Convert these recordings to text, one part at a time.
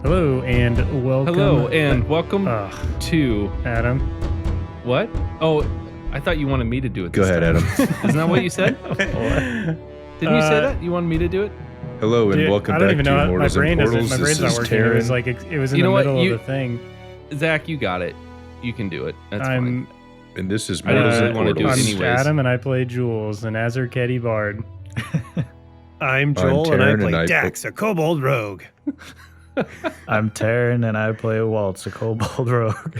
Hello and welcome. Hello and welcome to Adam. What? Oh, I thought you wanted me to do it. Go ahead, Adam. Isn't that what you said? Didn't you say that? You wanted me to do it? Hello and welcome back to Mortals and Portals. My brain's not working. It was like it was in the middle of the thing. Zach, you got it. You can do it. That's fine. And this is Mortals and Portals. I'm Adam and I play Jules, an Azurketi bard. I'm Joel and I play Dax, a kobold rogue. I'm Taryn and I play Waltz, a kobold rogue.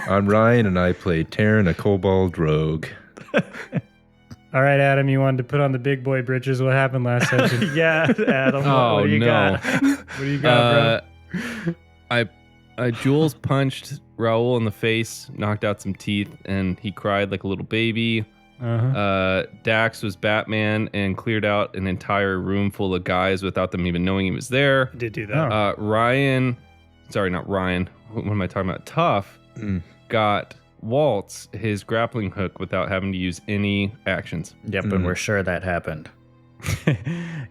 I'm Ryan and I play Taryn, a kobold rogue. All right, Adam, you wanted to put on the big boy britches. What happened last session? Yeah, Adam. What do you got? What do you got, bro? Jules punched Raul in the face, knocked out some teeth, and he cried like a little baby. Dax was Batman and cleared out an entire room full of guys without them even knowing he was there. I did do that. Not Ryan. What am I talking about? Tough got Waltz his grappling hook without having to use any actions. Yep, and we're sure that happened.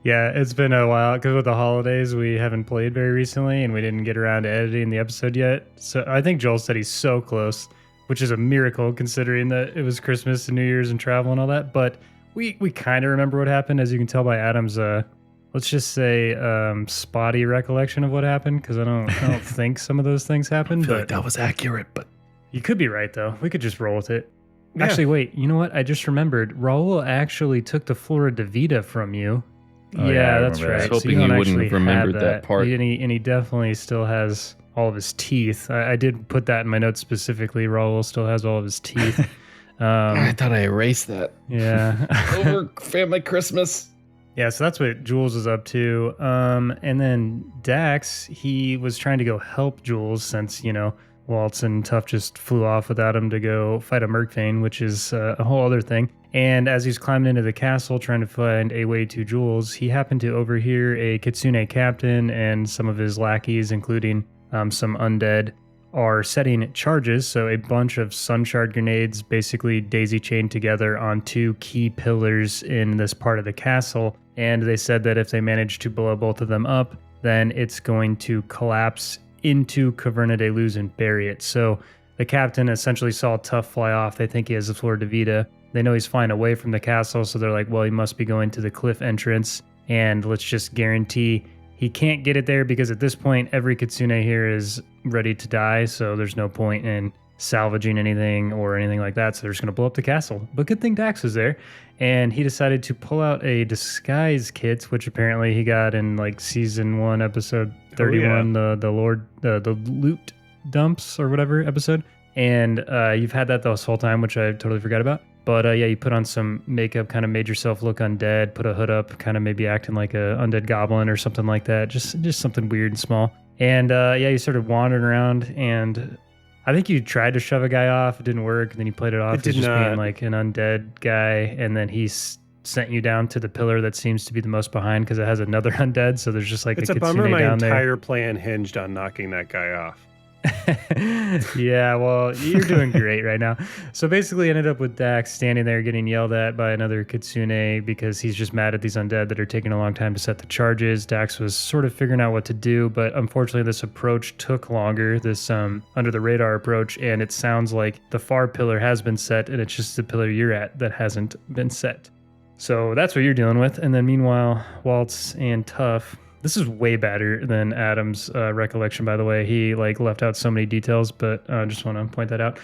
Yeah, it's been a while because with the holidays we haven't played very recently and we didn't get around to editing the episode yet. So I think Joel said he's so close, which is a miracle considering that it was Christmas and New Year's and travel and all that. But we kind of remember what happened, as you can tell by Adam's let's just say spotty recollection of what happened, because I don't think some of those things happened. I feel like that was accurate, but you could be right though. We could just roll with it. Yeah. Actually, wait. You know what? I just remembered. Raul actually took the Flora de Vida from you. Oh, yeah, that's that. right. I was hoping you you don't wouldn't actually have remembered have that part. And he definitely still has all of his teeth. I did put that in my notes specifically. Raul still has all of his teeth. I thought I erased that. Yeah. Over family Christmas. Yeah, so that's what Jules was up to. And then Dax, he was trying to go help Jules since, Waltz and Tough just flew off without him to go fight a Merkthane, which is a whole other thing. And as he's climbing into the castle trying to find a way to Jules, he happened to overhear a Kitsune captain and some of his lackeys, including some undead, are setting charges. So a bunch of sunshard grenades basically daisy-chained together on two key pillars in this part of the castle. And they said that if they manage to blow both of them up, then it's going to collapse into Caverna de Luz and bury it. So the captain essentially saw Tough fly off. They think he has the Flor de Vida. They know he's flying away from the castle, so they're like, well, he must be going to the cliff entrance, and let's just guarantee he can't get it there, because at this point, every Kitsune here is ready to die, so there's no point in salvaging anything or anything like that, so they're just going to blow up the castle. But good thing Dax was there, and he decided to pull out a disguise kit, which apparently he got in like season 1, episode 31, the loot dumps or whatever episode. And you've had that this whole time, which I totally forgot about. But yeah, you put on some makeup, kind of made yourself look undead, put a hood up, kind of maybe acting like a undead goblin or something like that. Just something weird and small. And yeah, you started wandering around, and I think you tried to shove a guy off. It didn't work. And then you played it off as just being like an undead guy. And then he sent you down to the pillar that seems to be the most behind, because it has another undead. So there's just like it's a bummer Kitsune my down there. entire plan hinged on knocking that guy off. Yeah, well, you're doing great right now. So basically ended up with Dax standing there getting yelled at by another Kitsune because he's just mad at these undead that are taking a long time to set the charges. Dax was sort of figuring out what to do, but unfortunately this approach took longer, this under the radar approach, and it sounds like the far pillar has been set and it's just the pillar you're at that hasn't been set. So that's what you're dealing with. And then meanwhile, Waltz and Tough, this is way better than Adam's recollection, by the way. He left out so many details, but I just want to point that out.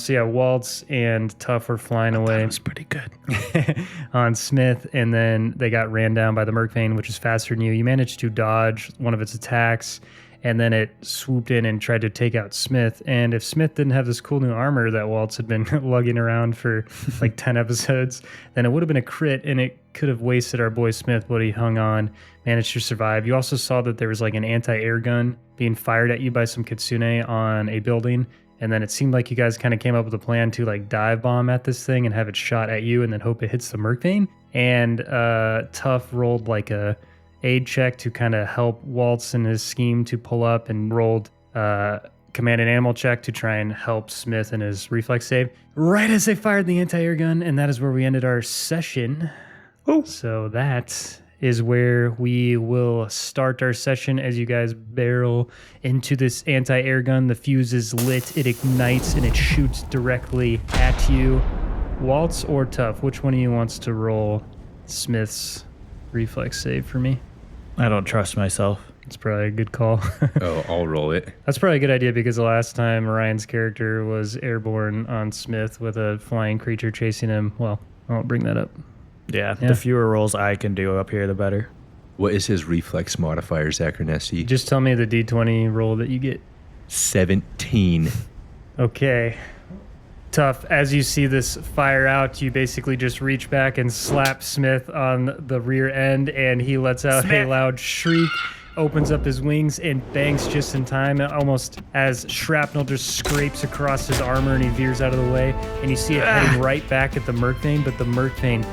So yeah, Waltz and Tough were flying away. That was pretty good. On Smith, and then they got ran down by the Merkthane, which is faster than you. You managed to dodge one of its attacks, and then it swooped in and tried to take out Smith. And if Smith didn't have this cool new armor that Waltz had been lugging around for like 10 episodes, then it would have been a crit, and it could have wasted our boy Smith, but he hung on, managed to survive. You also saw that there was like an anti-air gun being fired at you by some Kitsune on a building, and then it seemed like you guys kind of came up with a plan to like dive bomb at this thing and have it shot at you and then hope it hits the Merkthane. And Tough rolled like a aid check to kind of help Waltz in his scheme to pull up, and rolled command and animal check to try and help Smith in his reflex save right as they fired the anti-air gun. And that is where we ended our session. Oh. So that is where we will start our session as you guys barrel into this anti-air gun. The fuse is lit, it ignites, and it shoots directly at you. Waltz or Tough, which one of you wants to roll Smith's reflex save for me? I don't trust myself. It's probably a good call. Oh, I'll roll it. That's probably a good idea because the last time Ryan's character was airborne on Smith with a flying creature chasing him, well, I won't bring that up. Yeah, the fewer rolls I can do up here, the better. What is his reflex modifier, Zachernesti? Just tell me the d20 roll that you get. 17. Okay. Tough. As you see this fire out, you basically just reach back and slap Smith on the rear end, and he lets out a loud shriek, opens up his wings, and banks just in time, almost as shrapnel just scrapes across his armor, and he veers out of the way, and you see it heading right back at the Merkvane, but the Merkvane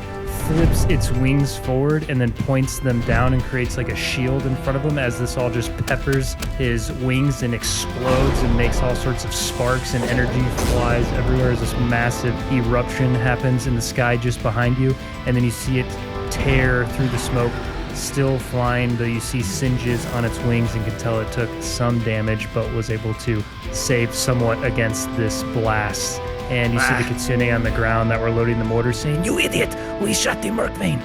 flips its wings forward and then points them down and creates like a shield in front of him as this all just peppers his wings and explodes and makes all sorts of sparks and energy flies everywhere as this massive eruption happens in the sky just behind you, and then you see it tear through the smoke, still flying, though you see singes on its wings and can tell it took some damage but was able to save somewhat against this blast. And you see the Kitsune on the ground that were loading the mortar saying, "You idiot! We shot the Merkvane!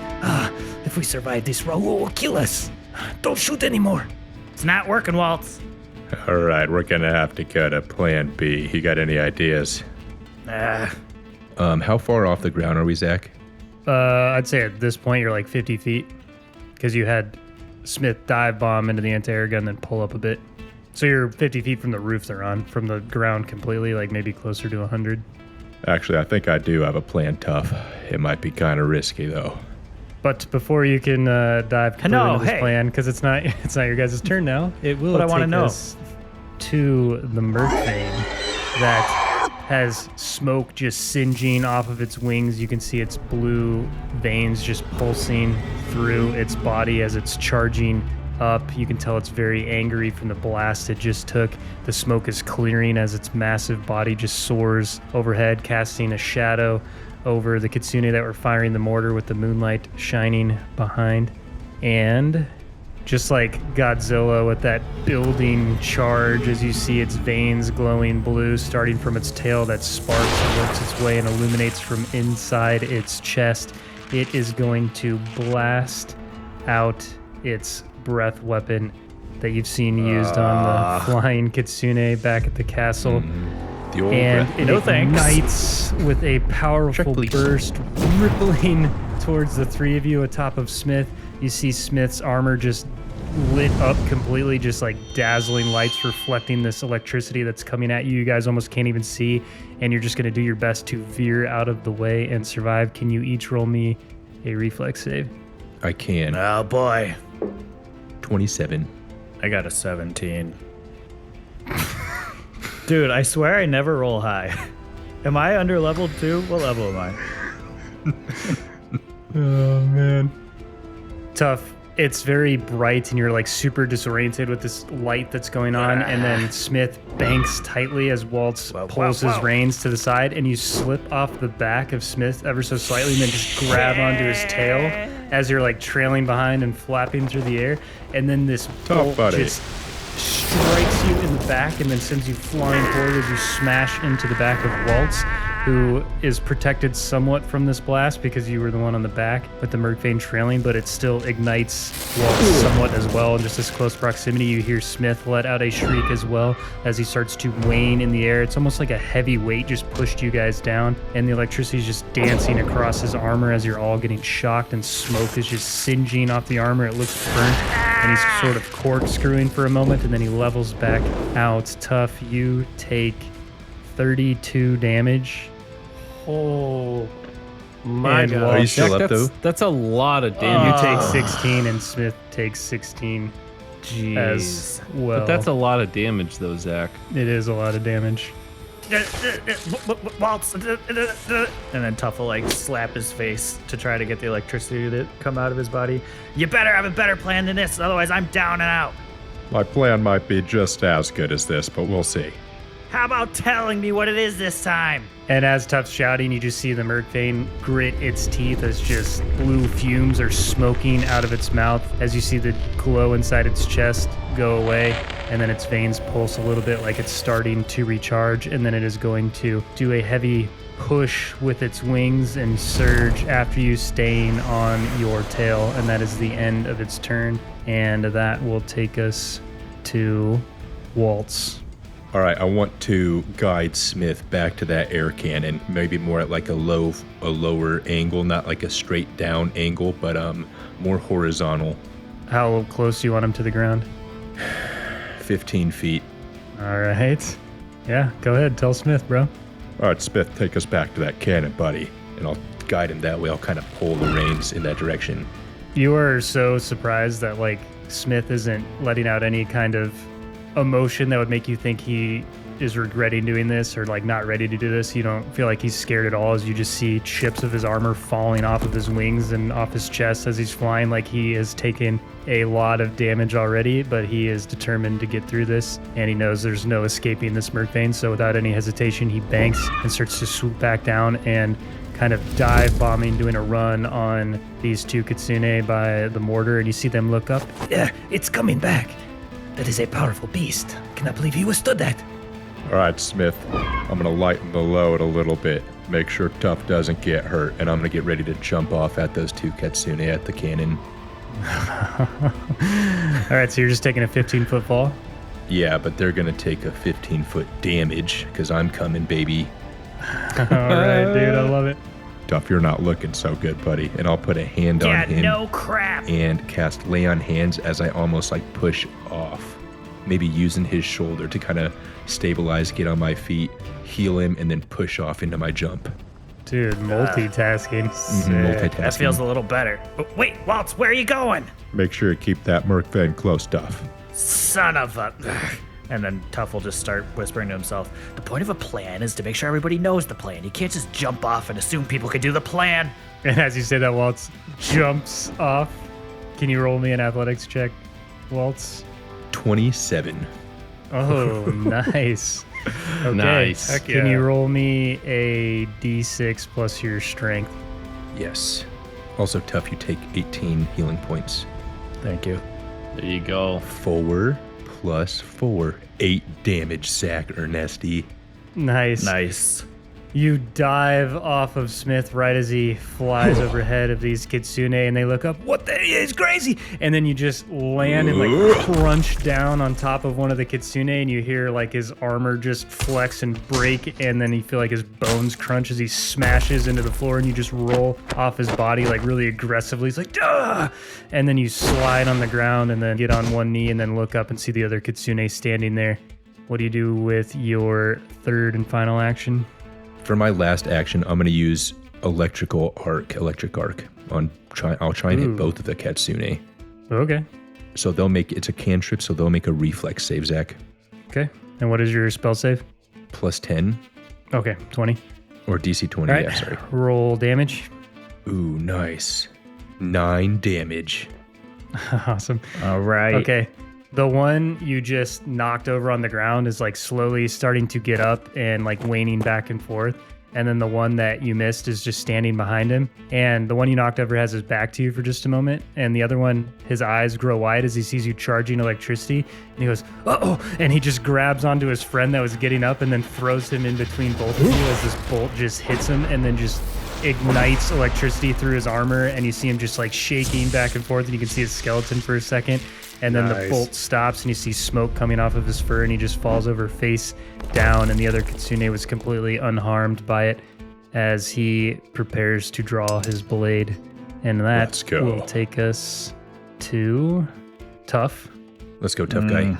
If we survive this, Raoul will kill us! Don't shoot anymore!" It's not working, Waltz. All right, we're going to have to cut a plan B. You got any ideas? How far off the ground are we, Zach? I'd say at this point you're like 50 feet because you had Smith dive bomb into the anti-air gun, then pull up a bit. So you're 50 feet from the roof they're on, from the ground completely, like maybe closer to 100. Actually, I think I do have a plan, Tough. It might be kind of risky, though. But before you can dive completely into this plan, because it's not your guys' turn now, it will take us to the Merkvane that has smoke just singeing off of its wings. You can see its blue veins just pulsing through its body as it's charging up. You can tell it's very angry from the blast it just took. The smoke is clearing as its massive body just soars overhead, casting a shadow over the Kitsune that were firing the mortar with the moonlight shining behind. And just like Godzilla with that building charge, as you see its veins glowing blue starting from its tail that sparks and works its way and illuminates from inside its chest, it is going to blast out its breath weapon that you've seen used on the flying Kitsune back at the castle. The old and breath. it ignites with a powerful burst rippling towards the three of you atop of Smith. You see Smith's armor just lit up completely, just like dazzling lights reflecting this electricity that's coming at you. You guys almost can't even see, and you're just going to do your best to veer out of the way and survive. Can you each roll me a reflex save? I can. Oh, boy. 27. I got a 17. Dude, I swear I never roll high. Am I under level 2? What level am I? Oh, man. Tough. It's very bright and you're like super disoriented with this light that's going on, and then Smith banks tightly as Waltz pulls his reins to the side, and you slip off the back of Smith ever so slightly and then just grab onto his tail as you're like trailing behind and flapping through the air, and then this bolt just strikes you in the back and then sends you flying forward as you smash into the back of Waltz, who is protected somewhat from this blast because you were the one on the back with the Merkvane trailing, but it still ignites Waltz somewhat as well. In just this close proximity, you hear Smith let out a shriek as well as he starts to wane in the air. It's almost like a heavy weight just pushed you guys down, and the electricity is just dancing across his armor as you're all getting shocked, and smoke is just singeing off the armor. It looks burnt, and he's sort of corkscrewing for a moment, and then he levels back out. Tough, you take 32 damage. Oh my God. Are you still up, though? That's a lot of damage. You take 16 and Smith takes 16 as well. But that's a lot of damage, though, Zach. It is a lot of damage. Waltz. And then Tough will like slap his face to try to get the electricity to come out of his body. You better have a better plan than this, otherwise I'm down and out. My plan might be just as good as this, but we'll see. How about telling me what it is this time? And as Tuff's shouting, you just see the Merkbane grit its teeth as just blue fumes are smoking out of its mouth as you see the glow inside its chest go away, and then its veins pulse a little bit like it's starting to recharge, and then it is going to do a heavy push with its wings and surge after you, staying on your tail, and that is the end of its turn, and that will take us to Waltz. All right, I want to guide Smith back to that air cannon, maybe more at like a lower angle, not like a straight down angle, but more horizontal. How close do you want him to the ground? 15 feet. All right. Yeah, go ahead. Tell Smith, bro. All right, Smith, take us back to that cannon, buddy, and I'll guide him that way. I'll kind of pull the reins in that direction. You are so surprised that, like, Smith isn't letting out any kind of emotion that would make you think he is regretting doing this or like not ready to do this. You don't feel like he's scared at all as you just see chips of his armor falling off of his wings and off his chest as he's flying. Like he has taken a lot of damage already, but he is determined to get through this, and he knows there's no escaping this Merkbane. So without any hesitation, he banks and starts to swoop back down and kind of dive bombing, doing a run on these two Kitsune by the mortar, and you see them look up. Yeah, it's coming back. That is a powerful beast. Cannot believe you withstood that. All right, Smith, I'm going to lighten the load a little bit, make sure Tuff doesn't get hurt, and I'm going to get ready to jump off at those two Kitsune at the cannon. All right, so you're just taking a 15-foot fall? Yeah, but they're going to take a 15-foot damage because I'm coming, baby. All right, dude, I love it. Tuff, you're not looking so good, buddy. And I'll put a hand on him. No crap. And cast Lay on Hands as I almost like push off. Maybe using his shoulder to kind of stabilize, get on my feet, heal him, and then push off into my jump. Dude, multitasking. Multitasking. That feels a little better. Wait, Waltz, where are you going? Make sure you keep that Merkbane close, Tuff. Son of a... And then Tuff will just start whispering to himself, the point of a plan is to make sure everybody knows the plan. You can't just jump off and assume people can do the plan. And as you say that, Waltz jumps off. Can you roll me an athletics check, Waltz? 27. Oh, nice. Okay. Nice. Heck Can yeah. you roll me a d6 plus your strength? Yes. Also, Tuff, you take 18 healing points. Thank you. There you go. 4 plus 4. 8 damage, Zach Ernesty. Nice. Nice. You dive off of Smith right as he flies overhead of these Kitsune, and they look up, what the is crazy? And then you just land and like crunch down on top of one of the Kitsune, and you hear like his armor just flex and break, and then you feel like his bones crunch as he smashes into the floor, and you just roll off his body like really aggressively. He's like, duh! And then you slide on the ground and then get on one knee and then look up and see the other Kitsune standing there. What do you do with your third and final action? For my last action, I'm going to use electric arc. I'll try and hit both of the Kitsune. Okay. So it's a cantrip, so they'll make a reflex save, Zach. Okay. And what is your spell save? Plus 10 Okay, 20. or DC 20, All right. yeah, sorry. Roll damage. Ooh, nice. 9 damage. Awesome. All right. Okay. The one you just knocked over on the ground is like slowly starting to get up and like waning back and forth. And then the one that you missed is just standing behind him. And the one you knocked over has his back to you for just a moment. And the other one, his eyes grow wide as he sees you charging electricity. And he goes, uh-oh. And he just grabs onto his friend that was getting up and then throws him in between both of you as this bolt just hits him and then just ignites electricity through his armor. And you see him just like shaking back and forth. And you can see his skeleton for a second. And then the bolt stops and you see smoke coming off of his fur and he just falls over face down, and the other Kitsune was completely unharmed by it as he prepares to draw his blade. And that Let's go. will take us to Tuff. Let's go, tough guy.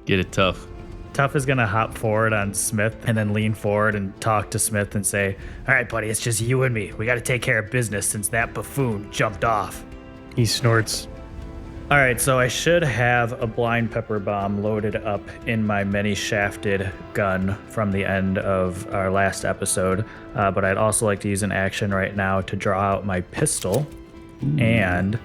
Get it tough. Tuff is going to hop forward on Smith and then lean forward and talk to Smith and say, all right, buddy, it's just you and me. We got to take care of business since that buffoon jumped off. He snorts. All right, so I should have a blind pepper bomb loaded up in my many-shafted gun from the end of our last episode, but I'd also like to use an action right now to draw out my pistol, and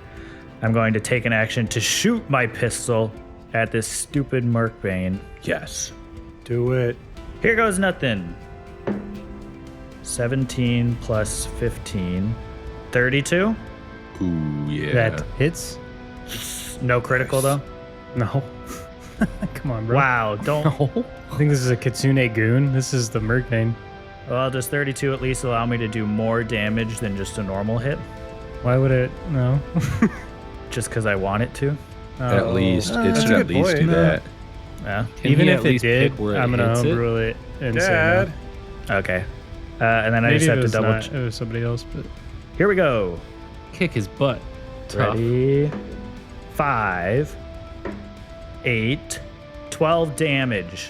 I'm going to take an action to shoot my pistol at this stupid Merkbane. Yes. Do it. Here goes nothing. 17 plus 15. 32? Ooh, yeah. That hits? No critical, though? No. Come on, bro. Wow, don't. I think this is a Kitsune Goon. This is the Merkbane. Well, does 32 at least allow me to do more damage than just a normal hit? Why would it? No. Just because I want it to? At least. It that's should a at good least point. do that. Yeah. Can Even he if at it least did, pick where it I'm going to hits it? homebrew it and Dad. say Okay. And then no. I just Maybe have it to was double. not, it was somebody else, but Here we go. Kick his butt. Tough. Ready? 5, 8, 12 damage.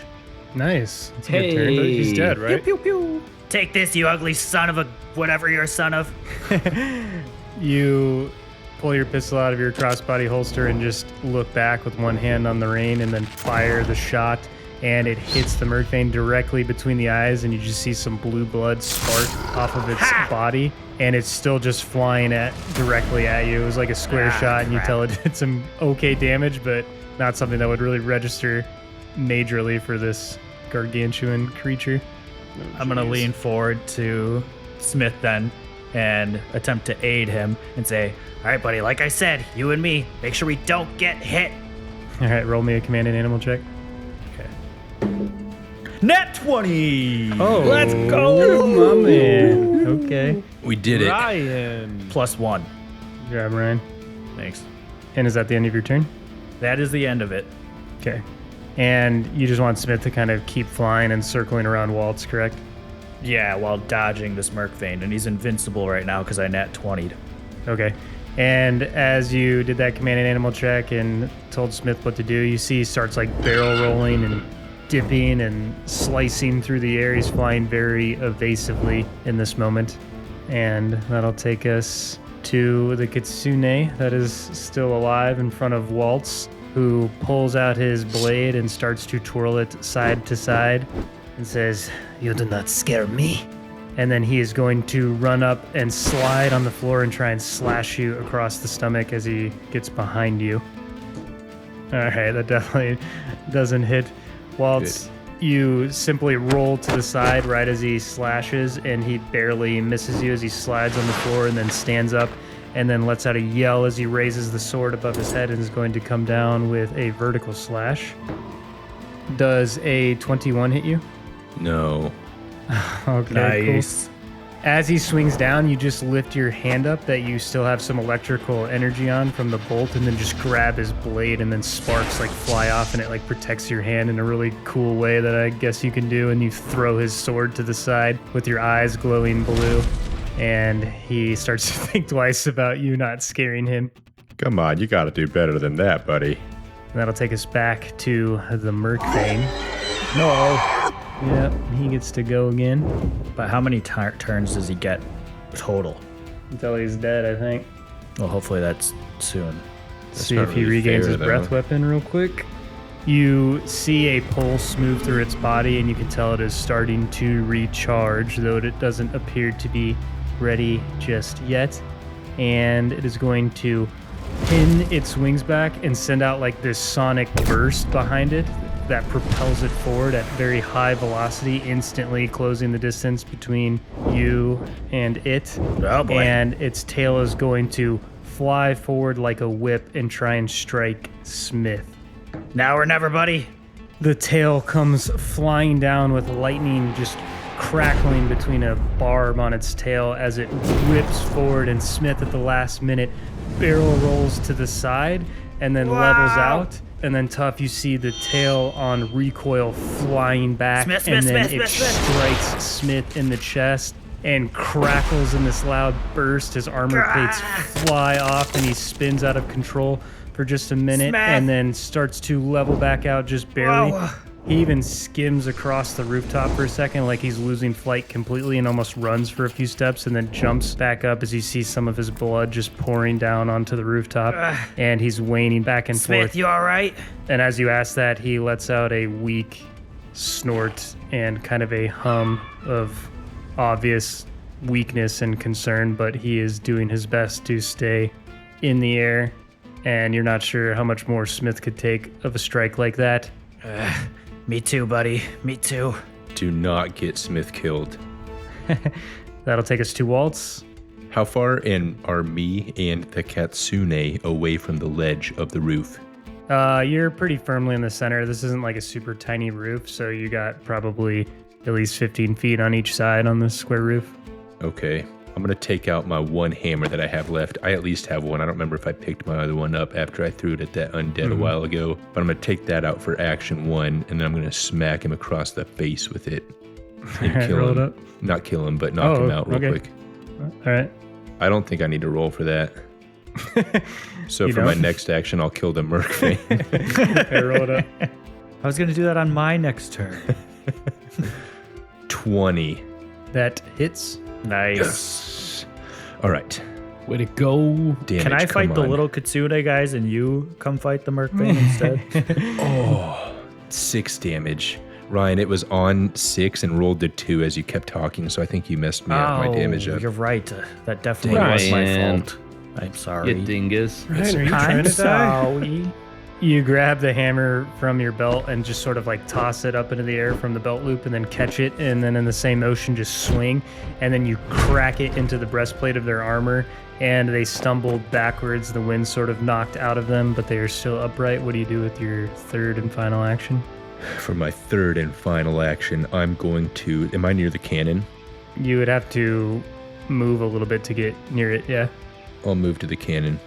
nice. That's a Hey. good turn. But he's dead, right? Pew, pew, pew. Take this, you ugly son of a whatever you're a son of. You pull your pistol out of your crossbody holster and just look back with one hand on the rein and then fire the shot. And it hits the Merkbane directly between the eyes, and you just see some blue blood spark off of its body, and it's still just flying directly at you. It was like a square shot, and you tell it did some okay damage, but not something that would really register majorly for this gargantuan creature. I'm going to lean forward to Smith then and attempt to aid him and say, all right, buddy, like I said, you and me, make sure we don't get hit. All right, roll me a command and animal check. Net 20! Oh, Let's go! my man. Okay. We did it. Ryan. +1. Grab Ryan. Thanks. And is that the end of your turn? That is the end of it. Okay. And you just want Smith to kind of keep flying and circling around Waltz, correct? Yeah, while dodging this Merkbane, and he's invincible right now because I nat 20'd. Okay. And as you did that command and animal check and told Smith what to do, you see he starts like barrel rolling and dipping and slicing through the air. He's flying very evasively in this moment. And that'll take us to the Kitsune that is still alive in front of Waltz, who pulls out his blade and starts to twirl it side to side and says, You do not scare me. and then he is going to run up and slide on the floor and try and slash you across the stomach as he gets behind you. All right, that definitely doesn't hit. Waltz, you simply roll to the side right as he slashes, and he barely misses you as he slides on the floor and then stands up and then lets out a yell as he raises the sword above his head and is going to come down with a vertical slash. Does a 21 hit you? No. Okay, Nice. cool. As he swings down, you just lift your hand up that you still have some electrical energy on from the bolt, and then just grab his blade, and then sparks like fly off, and it like protects your hand in a really cool way that I guess you can do. And you throw his sword to the side with your eyes glowing blue, and he starts to think twice about you not scaring him. Come on, you got to do better than that, buddy. And that'll take us back to the Merkbane. No. Yep, he gets to go again But how many turns does he get total? until he's dead, I think. Well, hopefully that's soon. See not if he really regains fair, his breath though. weapon real quick. You see a pulse move through its body, and you can tell it is starting to recharge, though it doesn't appear to be ready just yet. And it is going to pin its wings back and send out like this sonic burst behind it that propels it forward at very high velocity, instantly closing the distance between you and it. Oh, boy. And its tail is going to fly forward like a whip and try and strike Smith. Now or never, buddy. The tail comes flying down with lightning just crackling between a barb on its tail as it whips forward, and Smith at the last minute barrel rolls to the side and then levels out. And then Tough, you see the tail on recoil flying back, Smith, and Smith, then Smith, it Smith, Smith. strikes Smith in the chest and crackles in this loud burst. His armor plates fly off, and he spins out of control for just a minute, Smith. and then starts to level back out just barely. Whoa. He even skims across the rooftop for a second like he's losing flight completely, and almost runs for a few steps and then jumps back up as you see some of his blood just pouring down onto the rooftop, and he's waning back and Smith, forth. you all right? And as you ask that, he lets out a weak snort and kind of a hum of obvious weakness and concern, but he is doing his best to stay in the air, and you're not sure how much more Smith could take of a strike like that. Me too, buddy. Me too. to not get Smith killed. That'll take us to Waltz. How far are me and the Kitsune away from the ledge of the roof? You're pretty firmly in the center. This isn't like a super tiny roof, so you got probably at least 15 feet on each side on this square roof. Okay. I'm going to take out my one hammer that I have left. I at least have one. I don't remember if I picked my other one up after I threw it at that undead a while ago. But I'm going to take that out for action 1, and then I'm going to smack him across the face with it. And kill roll him. it up. Not kill him, but knock him out real quick. All right. I don't think I need to roll for that. So for my next action, I'll kill the Merkfang. Okay, roll it up. I was going to do that on my next turn. 20. That hits. Nice. Yes. All right. Way to go. Damage, Can I fight the on. little Kitsune guys and you come fight the Merkbane instead? 6 damage. Ryan, it was on 6 and rolled to 2 as you kept talking, so I think you messed me up my damage up. You're right. That definitely was my Ryan. fault. I'm sorry. You dingus. Ryan, are you I'm trying to die? sorry. You grab the hammer from your belt and just sort of like toss it up into the air from the belt loop and then catch it, and then in the same motion just swing, and then you crack it into the breastplate of their armor, and they stumble backwards. The wind sort of knocked out of them, but they are still upright. What do you do with your third and final action? For my third and final action, I'm going to... Am I near the cannon? You would have to move a little bit to get near it, yeah? I'll move to the cannon.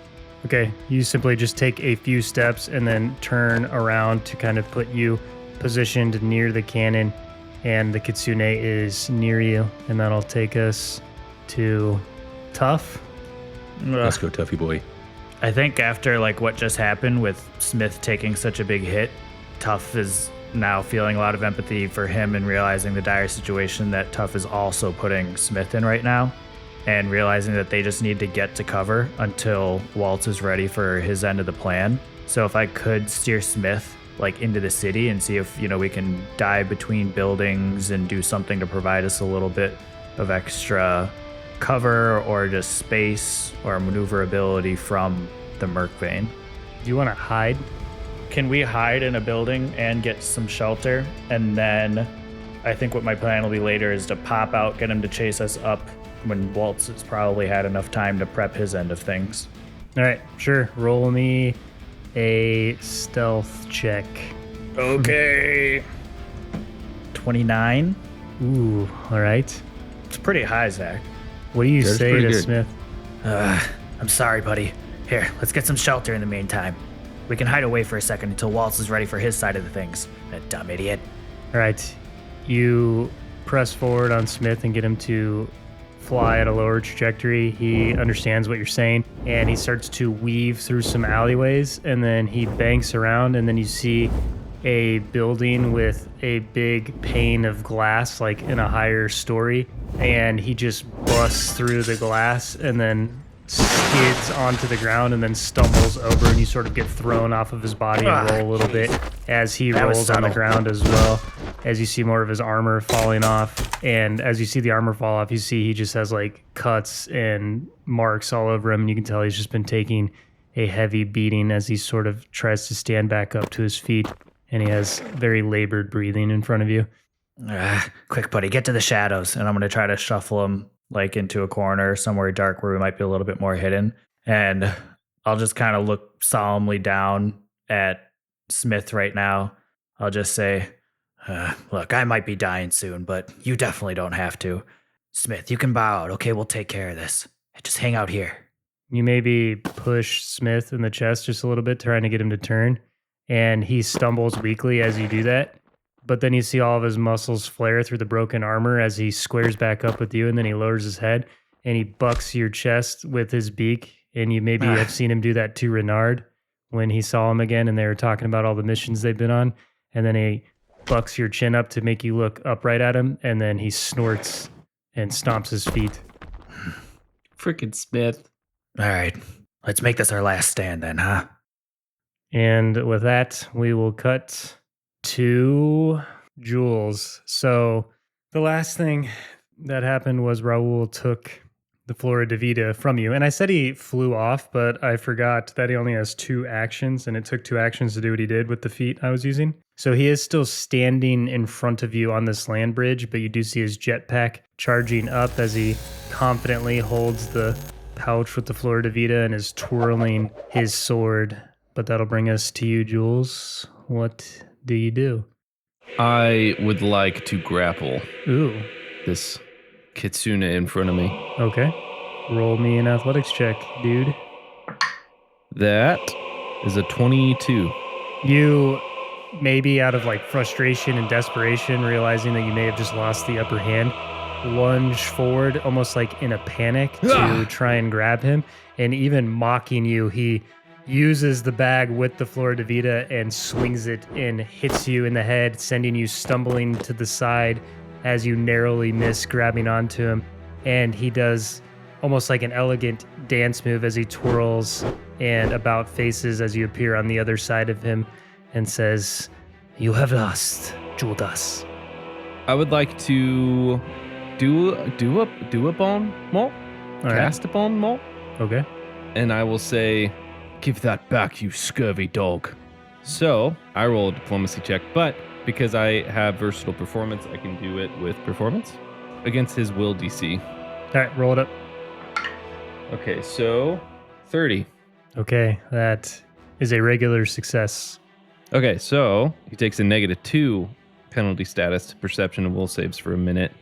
Okay, you simply just take a few steps and then turn around to kind of put you positioned near the cannon, and the Kitsune is near you, and that'll take us to Tough. Let's go, Tuffy boy. I think after like what just happened with Smith taking such a big hit, Tough is now feeling a lot of empathy for him and realizing the dire situation that Tough is also putting Smith in right now, and realizing that they just need to get to cover until Waltz is ready for his end of the plan. So if I could steer Smith like into the city and see if, we can dive between buildings and do something to provide us a little bit of extra cover or just space or maneuverability from the Merkbane. Do you want to hide? Can we hide in a building and get some shelter? And then I think what my plan will be later is to pop out, get him to chase us up when Waltz has probably had enough time to prep his end of things. All right, sure. Roll me a stealth check. Okay. 29. Ooh, all right. It's pretty high, Zach. What do you That's say pretty to good. Smith? I'm sorry, buddy. Here, let's get some shelter in the meantime. We can hide away for a second until Waltz is ready for his side of the things. That dumb idiot. All right, you press forward on Smith and get him to fly at a lower trajectory. He understands what you're saying, and he starts to weave through some alleyways, and then he banks around, and then you see a building with a big pane of glass, like in a higher story, and he just busts through the glass and then skids onto the ground and then stumbles over, and you sort of get thrown off of his body and roll a little bit as he That was rolls on the subtle. ground as well, as you see more of his armor falling off. And as you see the armor fall off, you see he just has like cuts and marks all over him, and you can tell he's just been taking a heavy beating as he sort of tries to stand back up to his feet, and he has very labored breathing in front of you. Quick, buddy, get to the shadows. And I'm going to try to shuffle him like into a corner somewhere dark where we might be a little bit more hidden. And I'll just kind of look solemnly down at Smith right now. I'll just say, Look, I might be dying soon, but you definitely don't have to. Smith, you can bow out, okay? We'll take care of this. Just hang out here. You maybe push Smith in the chest just a little bit, trying to get him to turn, and he stumbles weakly as you do that. But then you see all of his muscles flare through the broken armor as he squares back up with you, and then he lowers his head and he bucks your chest with his beak. And you maybe have seen him do that to Renard when he saw him again and they were talking about all the missions they've been on. And then he bucks your chin up to make you look upright at him, and then he snorts and stomps his feet. Frickin' Smith. All right, let's make this our last stand then, huh? And with that, we will cut to Jules. So the last thing that happened was Raoul took the Flora de Vida from you. And I said he flew off, but I forgot that he only has 2 actions, and it took 2 actions to do what he did with the feat I was using. So he is still standing in front of you on this land bridge, but you do see his jetpack charging up as he confidently holds the pouch with the Flora de Vida and is twirling his sword. But that'll bring us to you, Jules. What do you do? I would like to grapple Ooh. this Kitsune in front of me. Okay. Roll me an athletics check, dude. That is a 22. You, maybe out of like frustration and desperation, realizing that you may have just lost the upper hand, lunge forward almost like in a panic to try and grab him. And even mocking you, he uses the bag with the Flora de Vida and swings it and hits you in the head, sending you stumbling to the side as you narrowly miss grabbing onto him. And he does almost like an elegant dance move as he twirls and about faces as you appear on the other side of him and says, "You have lost, Judas." I would like to do a bone malt, cast a bone malt, Okay. and I will say, "Give that back, you scurvy dog." So I roll a diplomacy check, but because I have versatile performance, I can do it with performance against his will DC. All right, roll it up. Okay, so 30. Okay, that is a regular success. Okay, so he takes a -2 penalty status to perception and will saves for a minute.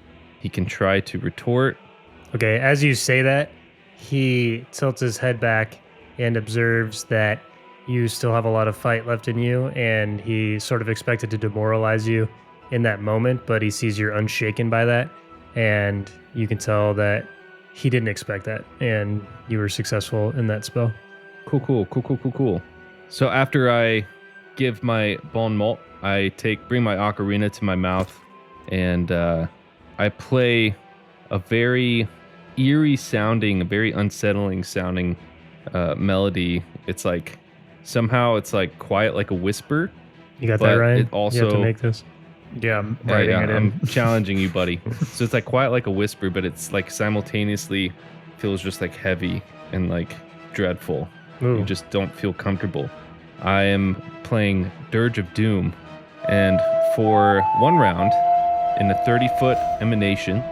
He can try to retort. Okay, as you say that, he tilts his head back and observes that you still have a lot of fight left in you, and he sort of expected to demoralize you in that moment, but he sees you're unshaken by that, and you can tell that he didn't expect that, and you were successful in that spell. Cool. So after I give my bone malt, I bring my ocarina to my mouth, and I play a very eerie sounding, a very unsettling sounding melody. It's like somehow it's like quiet like a whisper. You got that, Ryan? It also, you have to make this. Yeah, I'm writing it in. I'm challenging you, buddy. So it's like quiet like a whisper, but it's like simultaneously feels just like heavy and like dreadful. Ooh. You just don't feel comfortable. I am playing Dirge of Doom, and for 1 round, in a 30-foot emanation,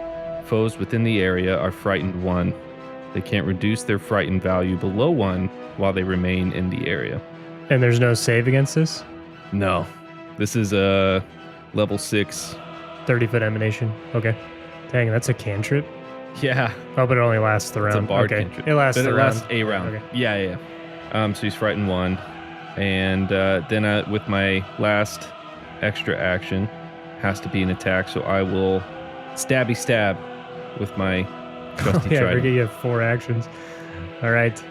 foes within the area are frightened 1. They can't reduce their frightened value below 1 while they remain in the area. And there's no save against this? No. This is a level 6. 30-foot emanation. Okay. Dang, that's a cantrip. Yeah. Oh, but it only lasts the round. It's a bard okay. cantrip. It lasts But the it round. lasts a round. Okay. Yeah. So he's frightened 1. And then with my last extra action, has to be an attack, so I will stabby stab with my trusty Yeah, I trident. forget you have 4 actions. All right.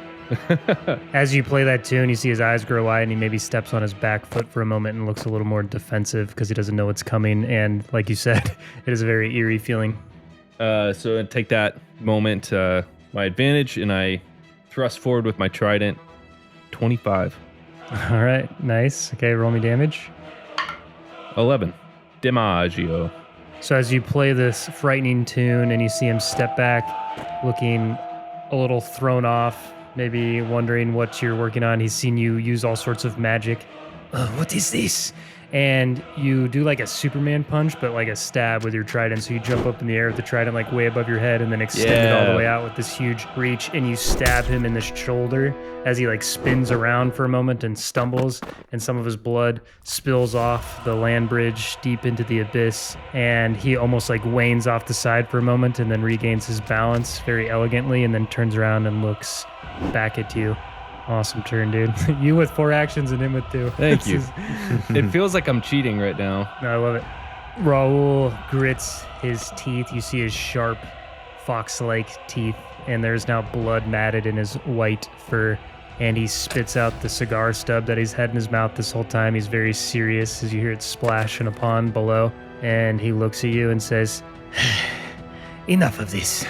As you play that tune, you see his eyes grow wide and he maybe steps on his back foot for a moment and looks a little more defensive because he doesn't know what's coming. And like you said, it is a very eerie feeling. So I take that moment, my advantage, and I thrust forward with my trident. 25. All right, nice. Okay, roll me damage. 11. Dimaggio. So as you play this frightening tune and you see him step back, looking a little thrown off, maybe wondering what you're working on. He's seen you use all sorts of magic. What is this? And you do like a Superman punch, but like a stab with your trident. So you jump up in the air with the trident like way above your head and then extend it all the way out with this huge reach. And you stab him in the shoulder as he like spins around for a moment and stumbles. And some of his blood spills off the land bridge deep into the abyss. And he almost like wanes off the side for a moment and then regains his balance very elegantly and then turns around and looks back at you. Awesome turn, dude. You with 4 actions and him with 2. Thank you. It feels like I'm cheating right now. No, I love it. Raul grits his teeth. You see his sharp, fox-like teeth, and there's now blood matted in his white fur. And he spits out the cigar stub that he's had in his mouth this whole time. He's very serious as you hear it splash in a pond below. And he looks at you and says, "Enough of this.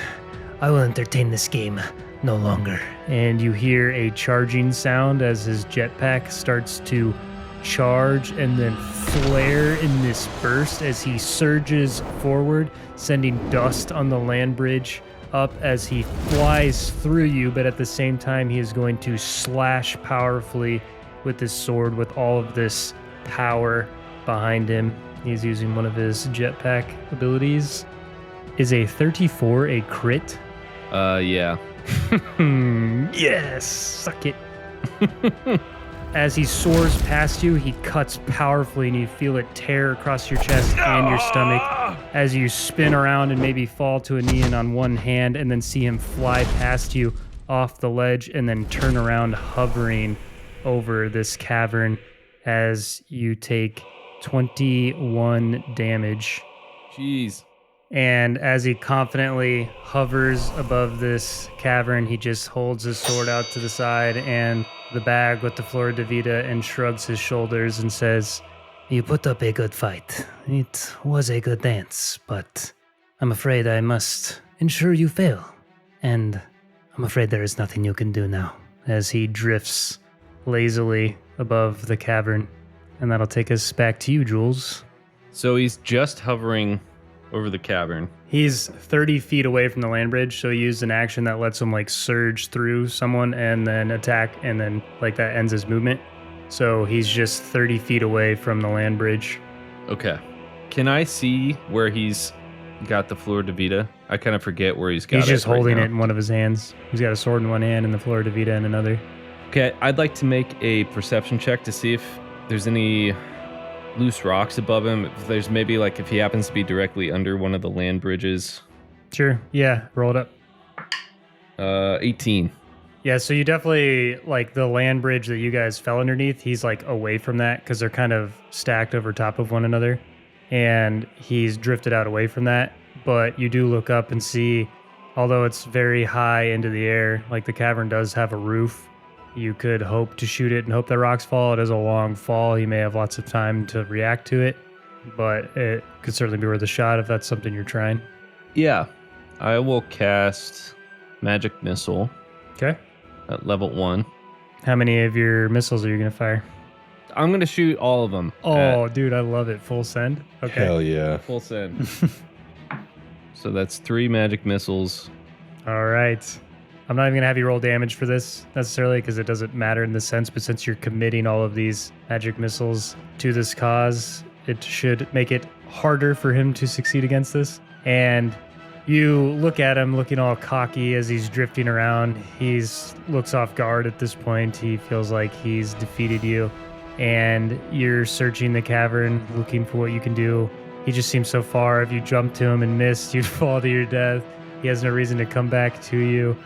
I will entertain this game no longer." And you hear a charging sound as his jetpack starts to charge and then flare in this burst as he surges forward, sending dust on the land bridge up as he flies through you, but at the same time, he is going to slash powerfully with his sword with all of this power behind him. He's using one of his jetpack abilities. Is a 34 a crit? Yeah. Yes, suck it. As he soars past you, he cuts powerfully and you feel it tear across your chest and your stomach as you spin around and maybe fall to a knee and on one hand and then see him fly past you off the ledge and then turn around hovering over this cavern as you take 21 damage. Jeez. And as he confidently hovers above this cavern, he just holds his sword out to the side and the bag with the Flor de Vida and shrugs his shoulders and says, "You put up a good fight. It was a good dance, but I'm afraid I must ensure you fail. And I'm afraid there is nothing you can do now," as he drifts lazily above the cavern. And that'll take us back to you, Jules. So he's just hovering over the cavern. He's 30 feet away from the land bridge, so he used an action that lets him like surge through someone and then attack, and then like that ends his movement. So he's just 30 feet away from the land bridge. Okay. Can I see where he's got the Flor de Vida? I kind of forget where he's got it. He's just right holding now. it in one of his hands. He's got a sword in one hand and the Flor de Vida in another. Okay, I'd like to make a perception check to see if there's any loose rocks above him. If there's maybe like if he happens to be directly under one of the land bridges. Sure. Yeah. Roll it up. 18. Yeah. So you definitely like the land bridge that you guys fell underneath. He's like away from that because they're kind of stacked over top of one another. And he's drifted out away from that. But you do look up and see, although it's very high into the air, like the cavern does have a roof. You could hope to shoot it and hope that rocks fall. It is a long fall. He may have lots of time to react to it, but it could certainly be worth a shot if that's something you're trying. Yeah. I will cast Magic Missile Okay. at level 1. How many of your missiles are you going to fire? I'm going to shoot all of them. Oh, dude, I love it. Full send. Okay. Hell yeah. Full send. So that's 3 magic missiles. All right. I'm not even going to have you roll damage for this necessarily because it doesn't matter in this sense, but since you're committing all of these magic missiles to this cause, it should make it harder for him to succeed against this. And you look at him looking all cocky as he's drifting around. He's looks off guard at this point. He feels like he's defeated you. And you're searching the cavern, looking for what you can do. He just seems so far. If you jumped to him and missed, you'd fall to your death. He has no reason to come back to you.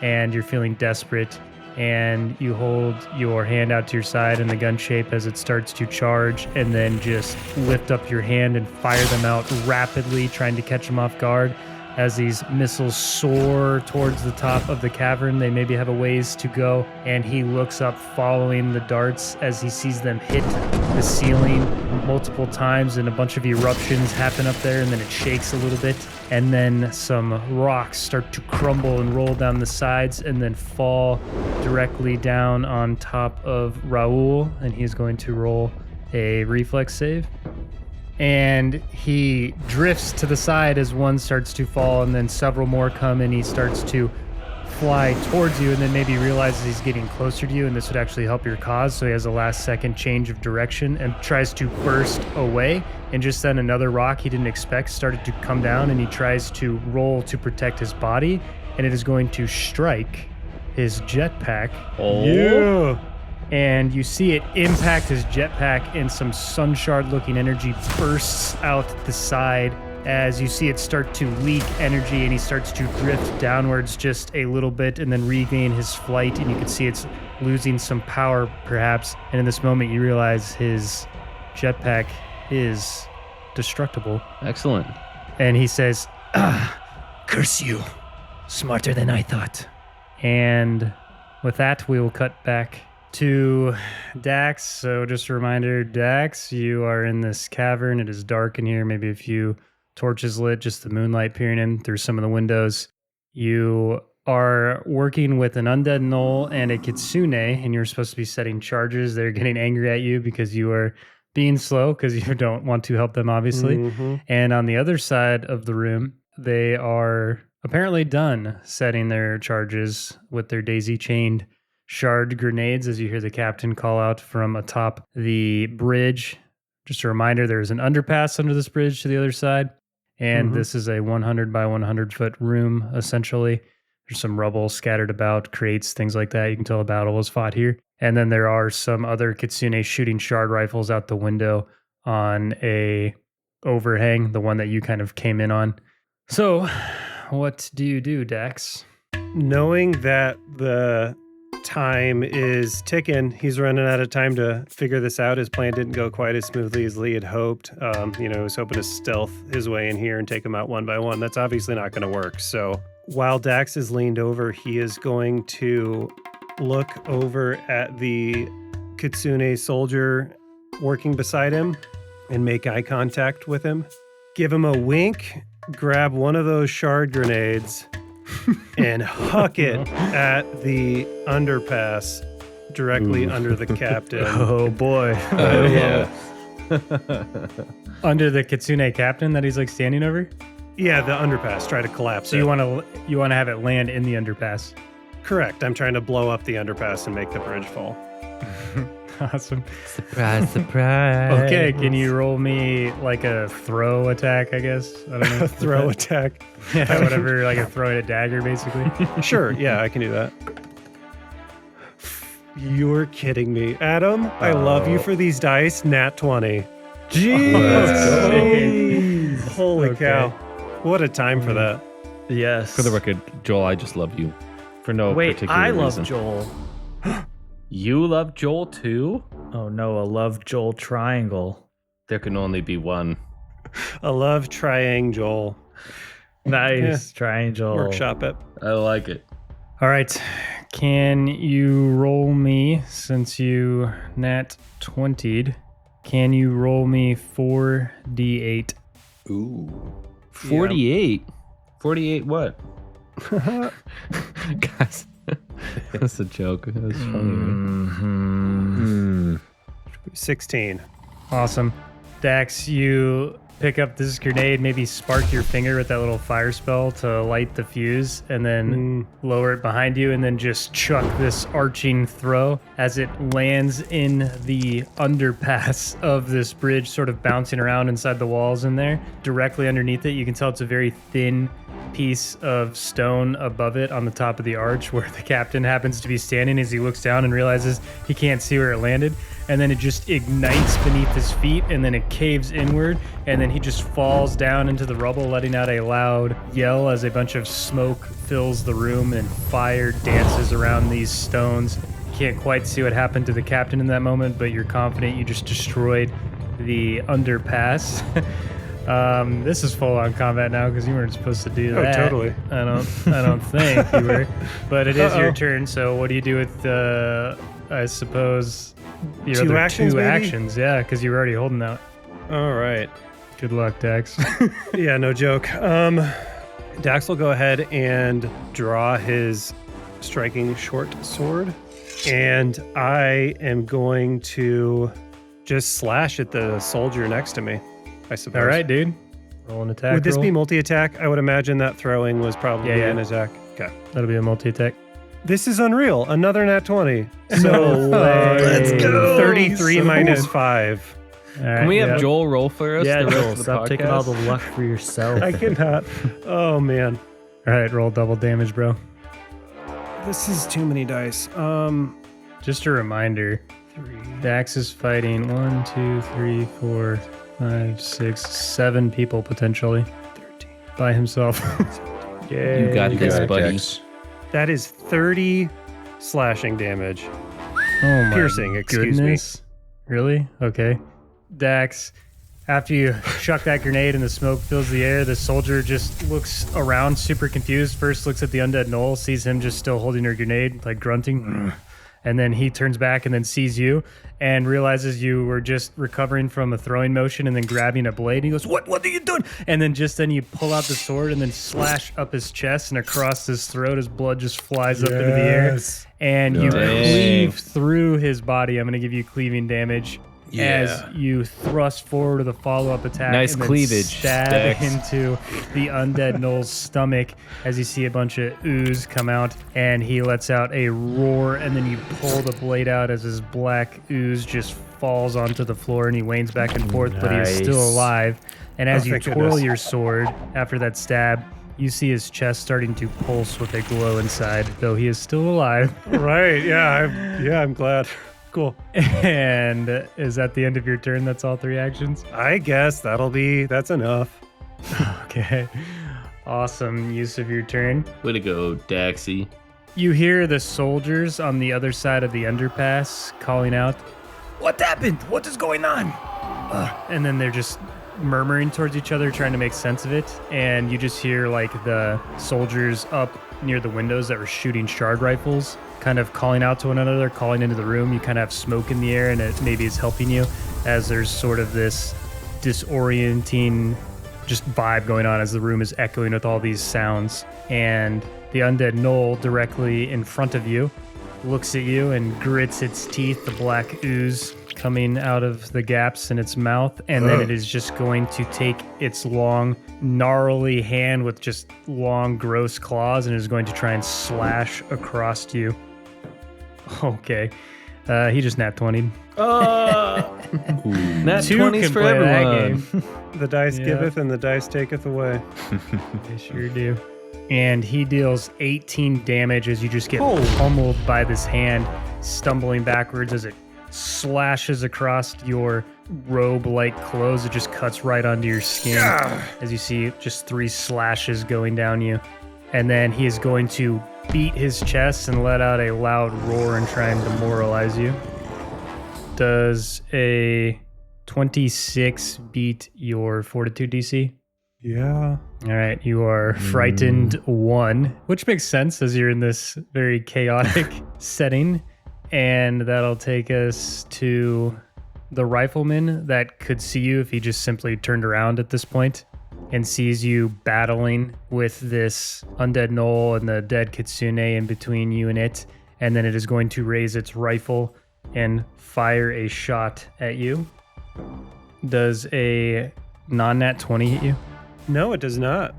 And you're feeling desperate, and you hold your hand out to your side in the gun shape as it starts to charge, and then just lift up your hand and fire them out rapidly, trying to catch them off guard. As these missiles soar towards the top of the cavern, they maybe have a ways to go, and he looks up following the darts as he sees them hit the ceiling multiple times, and a bunch of eruptions happen up there, and then it shakes a little bit, and then some rocks start to crumble and roll down the sides and then fall directly down on top of Raul, and he's going to roll a reflex save. And he drifts to the side as one starts to fall, and then several more come, and he starts to fly towards you, and then maybe realizes he's getting closer to you, and this would actually help your cause. So he has a last second change of direction and tries to burst away. And just then another rock he didn't expect started to come down, and he tries to roll to protect his body, and it is going to strike his jetpack. Oh. Yeah. And you see it impact his jetpack, and some sun shard looking energy bursts out the side as you see it start to leak energy, and he starts to drift downwards just a little bit and then regain his flight, and you can see it's losing some power perhaps. And in this moment you realize his jetpack is destructible. Excellent. And he says, Curse you. Smarter than I thought. and with that we will cut back to Dax. So just a reminder, Dax, you are in this cavern. It is dark in here, maybe a few torches lit, just the moonlight peering in through some of the windows. You are working with an undead gnoll and a kitsune, and you're supposed to be setting charges. They're getting angry at you because you are being slow because you don't want to help them, obviously. Mm-hmm. And on the other side of the room, they are apparently done setting their charges with their daisy-chained shard grenades as you hear the captain call out from atop the bridge. Just a reminder, there's an underpass under this bridge to the other side, and this is a 100 by 100 foot room, essentially. There's some rubble scattered about, crates, things like that. You can tell a battle was fought here. And then there are some other Kitsune shooting shard rifles out the window on a overhang, the one that you kind of came in on. So, what do you do, Dax? Knowing that the time is ticking, he's running out of time to figure this out. His plan didn't go quite as smoothly as Lee had hoped. He was hoping to stealth his way in here and take them out one by one. That's obviously not going to work. So while Dax is leaned over, he is going to look over at the Kitsune soldier working beside him and make eye contact with him. Give him a wink, grab one of those shard grenades and huck it at the underpass directly under the captain. Oh boy. Oh, yeah. Under the Kitsune captain that he's like standing over? Yeah, the underpass. Try to collapse So it. you want to have it land in the underpass. Correct. I'm trying to blow up the underpass and make the bridge fall. Awesome. Surprise, surprise. Okay, can you roll me like a throw attack, I guess? I don't know. Throw attack. Yeah, whatever, like a throwing a dagger, basically. Sure. Yeah, I can do that. You're kidding me. Adam, I love you for these dice. Nat 20. Jeez. Holy Okay. cow. What a time for that. Yes. For the record, Joel, I just love you. For no Wait, particular I love reason. Joel. You love Joel too? Oh no, a love Joel triangle. There can only be one. A love triangle. Nice triangle. Workshop it. I like it. All right. Can you roll me, since you nat 20'd, can you roll me 4d8? Ooh. 48. 48 what? Guys, that's a joke. That's funny. 16. Awesome. Dax, you pick up this grenade, maybe spark your finger with that little fire spell to light the fuse, and then lower it behind you, and then just chuck this arching throw as it lands in the underpass of this bridge, sort of bouncing around inside the walls in there. Directly underneath it, you can tell it's a very thin piece of stone above it on the top of the arch where the captain happens to be standing as he looks down and realizes he can't see where it landed. And then it just ignites beneath his feet, and then it caves inward, and then he just falls down into the rubble, letting out a loud yell as a bunch of smoke fills the room and fire dances around these stones. You can't quite see what happened to the captain in that moment, but you're confident you just destroyed the underpass. This is full-on combat now because you weren't supposed to do that. Oh, totally. I don't think you were, but it is your turn. So what do you do with I suppose your Two other actions, two maybe? actions? Yeah, because you were already holding that. All right. Good luck, Dax. Yeah, no joke. Dax will go ahead and draw his striking short sword, and I am going to just slash at the soldier next to me, I suppose. All right, dude. Roll an attack. Would this roll. be multi-attack? I would imagine that throwing was probably Yeah. an attack. Okay. That'll be a multi-attack. This is unreal. Another nat 20. No So way. let's go. 33 minus 5. All right, Can we have yeah. Joel roll for us? Yeah, the rest Joel, of the stop taking all podcast? the luck for yourself. I cannot. Oh, man. All right, roll double damage, bro. This is too many dice. Just a reminder, 3. Dax is fighting 1, 2, 3, 4, 5, 6, 7 people potentially 13. by himself. You got You this, got it, buddy. Dex. That is 30 slashing damage. Oh my Piercing, excuse me. goodness. Really? Okay. Dax, after you chuck that grenade and the smoke fills the air, the soldier just looks around super confused. First looks at the undead Knoll, sees him just still holding her grenade, like grunting. And then he turns back and then sees you and realizes you were just recovering from a throwing motion and then grabbing a blade. He goes, What are you doing? And then you pull out the sword and then slash up his chest and across his throat. His blood just flies up into the air. And you Nice. cleave through his body. I'm going to give you cleaving damage. as you thrust forward with a follow-up attack. Nice and then cleavage, stab Dex. into the undead Knoll's stomach as you see a bunch of ooze come out, and he lets out a roar, and then you pull the blade out as his black ooze just falls onto the floor, and he wanes back and forth, but he is still Nice. alive. And as you thank twirl goodness. your sword after that stab, you see his chest starting to pulse with a glow inside, though he is still alive. Right. Yeah. I'm glad. Cool. And is that the end of your turn? That's all 3 actions? I guess that's enough. Okay. Awesome use of your turn. Way to go, Daxy. You hear the soldiers on the other side of the underpass calling out, "What happened? What is going on?" And then they're just murmuring towards each other, trying to make sense of it. And you just hear like the soldiers up near the windows that were shooting shard rifles kind of calling out to one another, calling into the room. You kind of have smoke in the air, and it maybe is helping you as there's sort of this disorienting just vibe going on as the room is echoing with all these sounds. And the undead Knoll directly in front of you looks at you and grits its teeth, the black ooze coming out of the gaps in its mouth, and then it is just going to take its long, gnarly hand with just long, gross claws and is going to try and slash across you. Okay. He just nat 20'd. Nat Two 20s can for play that everyone. game. The dice Yeah. giveth and the dice taketh away. They sure do. And he deals 18 damage as you just get pummeled by this hand, stumbling backwards as it slashes across your robe-like clothes. It just cuts right onto your skin as you see just 3 slashes going down you. And then he is going to beat his chest and let out a loud roar and try and demoralize you. Does a 26 beat your fortitude DC? Yeah. All right, you are frightened 1, which makes sense as you're in this very chaotic setting. And that'll take us to the rifleman that could see you if he just simply turned around at this point and sees you battling with this undead Knoll and the dead Kitsune in between you and it. And then it is going to raise its rifle and fire a shot at you. Does a non-nat 20 hit you? No, it does not.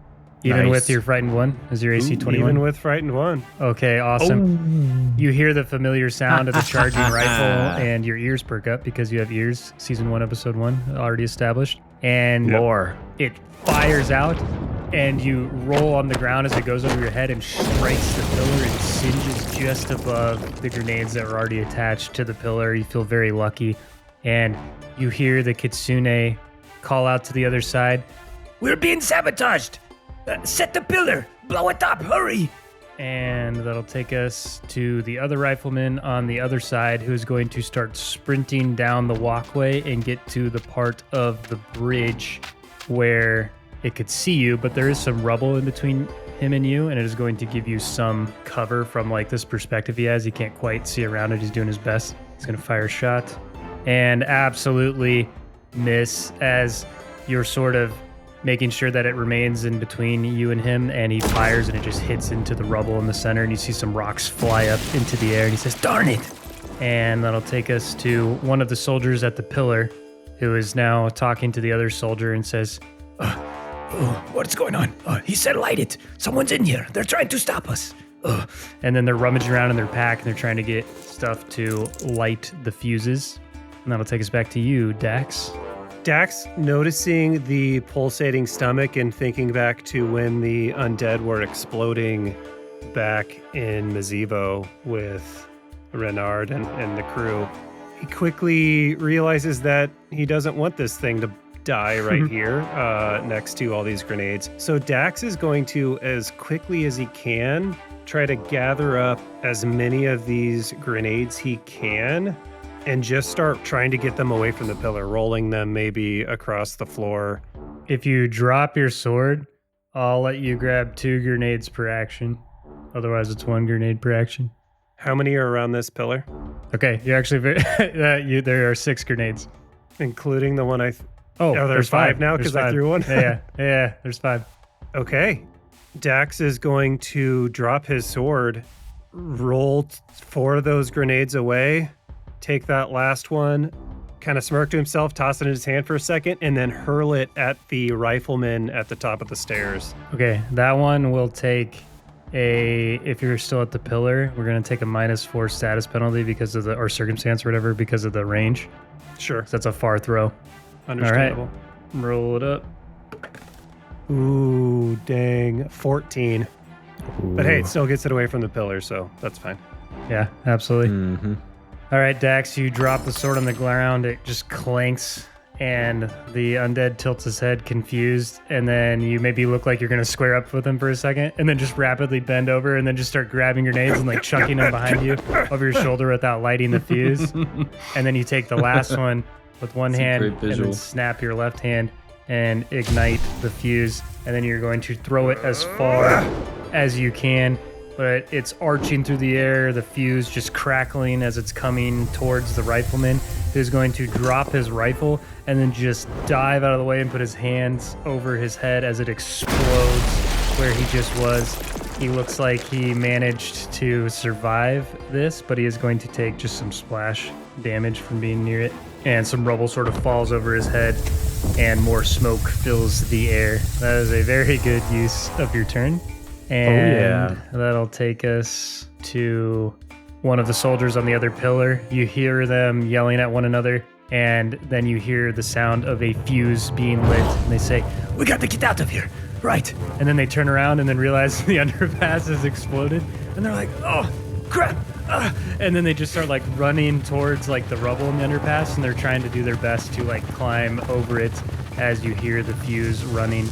Even Nice. with your frightened 1? Is your AC 21? Even with frightened 1. Okay, awesome. You hear the familiar sound of the charging rifle, and your ears perk up because you have ears. Season 1, Episode 1, already established. And Lore. it fires out, and you roll on the ground as it goes over your head and strikes the pillar and singes just above the grenades that were already attached to the pillar. You feel very lucky. And you hear the Kitsune call out to the other side, "We're being sabotaged! Set the pillar! Blow it up! Hurry!" And that'll take us to the other rifleman on the other side, who is going to start sprinting down the walkway and get to the part of the bridge where it could see you, but there is some rubble in between him and you, and it is going to give you some cover from like this perspective he has. He can't quite see around it. He's doing his best. He's going to fire a shot and absolutely miss as you're sort of making sure that it remains in between you and him, and he fires and it just hits into the rubble in the center, and you see some rocks fly up into the air, and he says, "Darn it!" And that'll take us to one of the soldiers at the pillar, who is now talking to the other soldier and says, "What's going on? He said light it. Someone's in here. They're trying to stop us." And then they're rummaging around in their pack, and they're trying to get stuff to light the fuses. And that'll take us back to you, Dax. Dax, noticing the pulsating stomach and thinking back to when the undead were exploding back in Mazevo with Renard and the crew, he quickly realizes that he doesn't want this thing to die right here next to all these grenades. So Dax is going to, as quickly as he can, try to gather up as many of these grenades he can and just start trying to get them away from the pillar, rolling them maybe across the floor. If you drop your sword, I'll let you grab 2 grenades per action. Otherwise, it's 1 grenade per action. How many are around this pillar? Okay, you're actually very, there are 6 grenades. Including the one Oh, there's 5 now There's because I 5. threw one? Yeah, there's 5. Okay. Dax is going to drop his sword, roll 4 of those grenades away, take that last one, kind of smirk to himself, toss it in his hand for a second, and then hurl it at the rifleman at the top of the stairs. Okay, that one will take if you're still at the pillar, we're going to take a -4 status penalty because of or circumstance or whatever, because of the range. Sure. So that's a far throw. Understandable. All right. Roll it up. Ooh, dang. 14. But hey, it still gets it away from the pillar, so that's fine. Yeah, absolutely. Mm-hmm. All right, Dax, you drop the sword on the ground. It just clanks, and the undead tilts his head, confused. And then you maybe look like you're going to square up with him for a second, and then just rapidly bend over and then just start grabbing grenades and like chucking them behind you over your shoulder without lighting the fuse. And then you take the last one with one hand and then snap your left hand and ignite the fuse. And then you're going to throw it as far as you can. But it's arching through the air, the fuse just crackling as it's coming towards the rifleman, who's going to drop his rifle and then just dive out of the way and put his hands over his head as it explodes where he just was. He looks like he managed to survive this, but he is going to take just some splash damage from being near it. And some rubble sort of falls over his head and more smoke fills the air. That is a very good use of your turn. And that'll take us to one of the soldiers on the other pillar. You hear them yelling at one another, and then you hear the sound of a fuse being lit, and they say, "We got to get out of here, right?" And then they turn around and then realize the underpass has exploded, and they're like, "Oh, crap!" And then they just start like running towards like the rubble in the underpass, and they're trying to do their best to like climb over it as you hear the fuse running.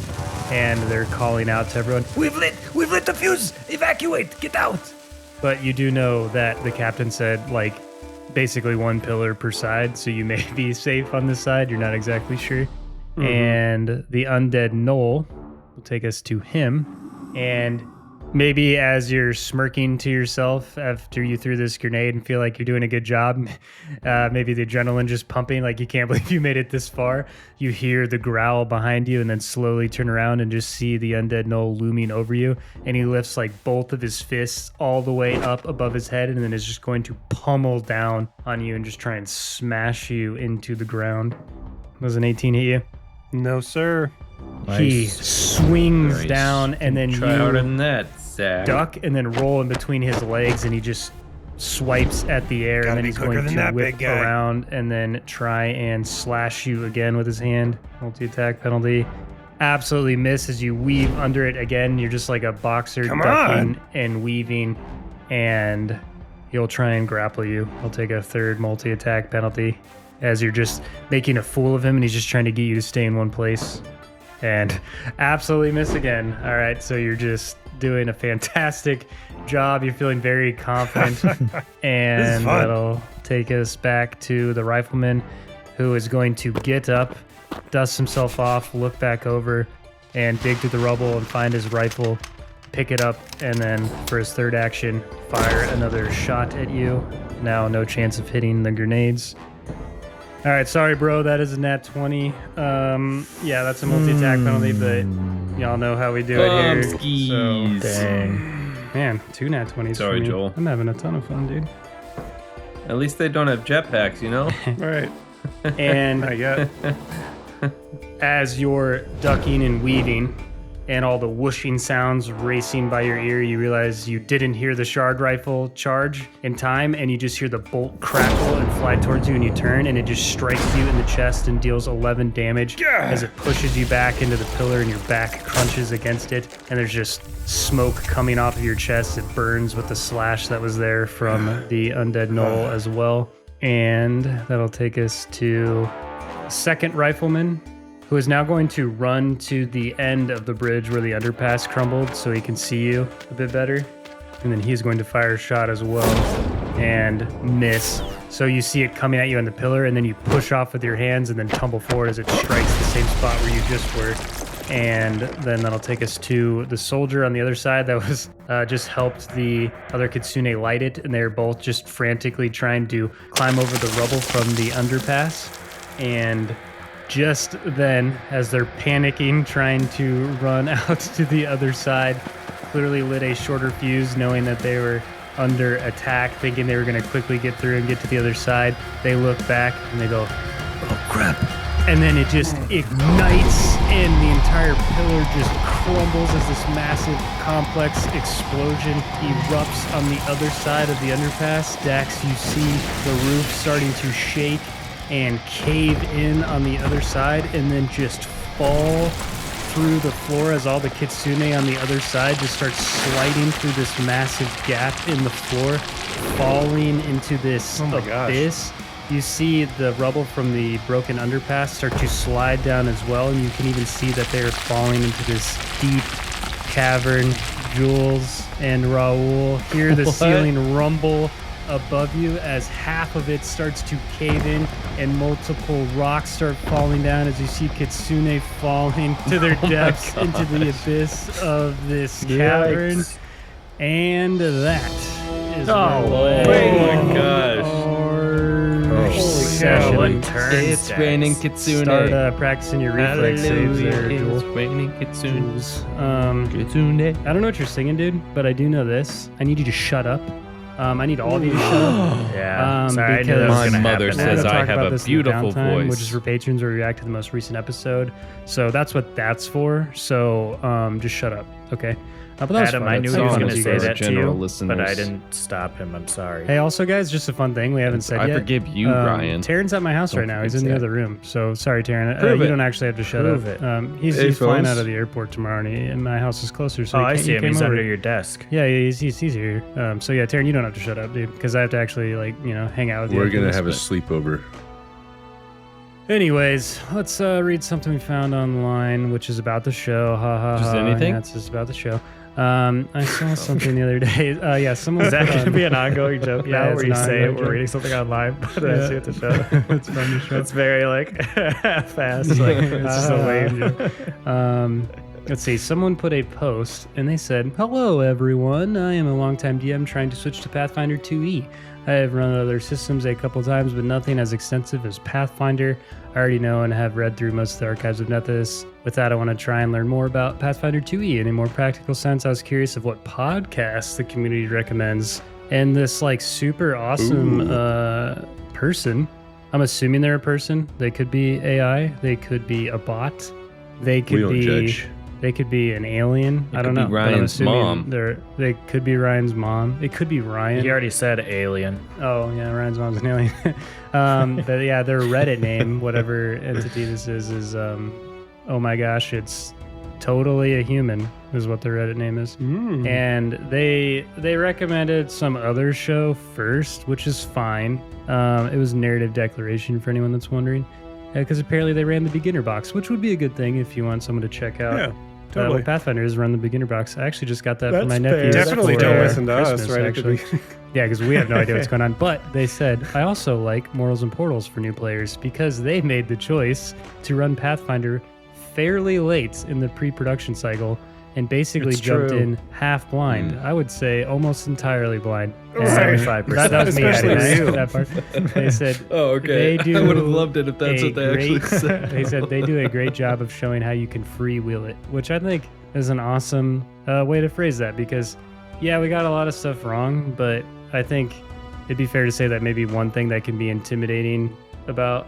And they're calling out to everyone, we've lit the fuse, evacuate, get out. But you do know that the captain said like basically one pillar per side, so you may be safe on this side. You're not exactly sure. Mm-hmm. And the undead Knoll will take us to him. And maybe as you're smirking to yourself after you threw this grenade and feel like you're doing a good job, maybe the adrenaline just pumping, like you can't believe you made it this far. You hear the growl behind you and then slowly turn around and just see the undead Knoll looming over you. And he lifts like both of his fists all the way up above his head and then is just going to pummel down on you and just try and smash you into the ground. Does an 18 hit you? No, sir. Nice. He swings down and then Try you harder than that, Zach. duck and then roll in between his legs, and he just swipes at the air, and then he's going to whip around and then try and slash you again with his hand. Multi-attack penalty. Absolutely miss as you weave under it again. You're just like a boxer ducking and weaving, and he'll try and grapple you. He'll take a third multi-attack penalty as you're just making a fool of him, and he's just trying to get you to stay in one place. And absolutely miss again. All right, so you're just doing a fantastic job. You're feeling very confident. And that'll take us back to the rifleman, who is going to get up, dust himself off, look back over, and dig through the rubble and find his rifle, pick it up, and then for his third action, fire another shot at you. Now no chance of hitting the grenades. All right, sorry, bro. That is a nat 20. Yeah, that's a multi-attack penalty, but y'all know how we do it here. So, Dang. man, 2 nat 20s. Sorry, for me. Joel. I'm having a ton of fun, dude. At least they don't have jetpacks, you know? Right. And Not yet. as you're ducking and weaving, and all the whooshing sounds racing by your ear, you realize you didn't hear the shard rifle charge in time, and you just hear the bolt crackle and fly towards you, and you turn, and it just strikes you in the chest and deals 11 damage as it pushes you back into the pillar, and your back crunches against it, and there's just smoke coming off of your chest. It burns with the slash that was there from the undead Knoll as well. And that'll take us to second rifleman, who is now going to run to the end of the bridge where the underpass crumbled so he can see you a bit better. And then he's going to fire a shot as well and miss. So you see it coming at you on the pillar, and then you push off with your hands and then tumble forward as it strikes the same spot where you just were. And then that'll take us to the soldier on the other side that was just helped the other Kitsune light it, and they're both just frantically trying to climb over the rubble from the underpass. And just then, as they're panicking, trying to run out to the other side, clearly lit a shorter fuse, knowing that they were under attack, thinking they were going to quickly get through and get to the other side. They look back and they go, And then it just ignites, and the entire pillar just crumbles as this massive, complex explosion erupts on the other side of the underpass. Dax, you see the roof starting to shake and cave in on the other side, and then just fall through the floor as all the kitsune on the other side just start sliding through this massive gap in the floor, falling into this abyss. You see the rubble from the broken underpass start to slide down as well, and you can even see that they're falling into this deep cavern. Jules and Raul hear the ceiling rumble above you as half of it starts to cave in and multiple rocks start falling down as you see Kitsune falling to their depths into the abyss of this cavern. Yikes. And that is Oh, my gosh. Session. What turns, It's Dax? raining kitsune. Start practicing your reflex saves there, It's Jules. raining kitsune. Kitsune. I don't know what you're singing, dude, but I do know this. I need you to shut up. I need all of you to shut up. Yeah. Sorry, I knew that was My gonna mother happen. We're gonna says I talk have about a this in the beautiful downtime, voice. which is for patrons where we react to the most recent episode. So that's what that's for. So just shut up, okay? But that was Adam, fun. I knew That's he was fun going as to you say guys. that to general you, listeners. but I didn't stop him. I'm sorry. Hey, also, guys, just a fun thing we haven't said I yet. forgive you, Ryan. Taryn's at my house Don't right now. He's forget in the that. other room. So sorry, Taryn. Prove You it. don't actually have to shut Prove up. it. He's Hey, flying fellas. out of the airport tomorrow, and my house is closer. So Oh, I he see him. came He's over. under your desk. Yeah, he's here. So yeah, Taryn, you don't have to shut up, dude, because I have to actually hang out with you. We're after gonna this, have a but- sleepover. Anyways, let's read something we found online, which is about the show. Ha ha Just ha. anything? That's just about the show. I saw something the other day. Yeah, someone. Is that going to be an ongoing joke Yeah, now it's where an you say ongoing we're joke. reading something online, but Yeah. I see it to show? It's from the show. It's very fast. Like, It's just a lame joke. Let's see. Someone put a post and they said, "Hello, everyone. I am a longtime DM trying to switch to Pathfinder 2E. I have run other systems a couple times, but nothing as extensive as Pathfinder. I already know and have read through most of the archives of Nethys. With that, I want to try and learn more about Pathfinder 2E. In a more practical sense, I was curious of what podcasts the community recommends. And this super awesome person, I'm assuming they're a person. They could be AI. They could be a bot. They could We don't be judge. They could be an alien. It I don't could know. be but I'm Ryan's assuming mom. They could be Ryan's mom. It could be Ryan. He already said alien. Oh yeah, Ryan's mom's an alien. But yeah, their Reddit name, whatever entity this is oh my gosh, it's totally a human is what their Reddit name is. And they recommended some other show first, which is fine. It was Narrative Declaration for anyone that's wondering, because apparently they ran the beginner box, which would be a good thing if you want someone to check out. Yeah, totally. What Pathfinder is run the beginner box. I actually just got that from my That's nephew. fair. Definitely for don't listen to us Christmas, right at the actually. beginning. Yeah, because we have no idea what's going on. But they said, I also like Mortals and Portals for new players because they made the choice to run Pathfinder fairly late in the pre-production cycle and basically It's jumped true. in half blind. I would say almost entirely blind. And 75%. That was me Especially adding you. that part. They said, Oh, okay. They do I would have loved it if that's a what they actually great- said. They said they do a great job of showing how you can freewheel it, which I think is an awesome way to phrase that because, yeah, we got a lot of stuff wrong, but I think it'd be fair to say that maybe one thing that can be intimidating about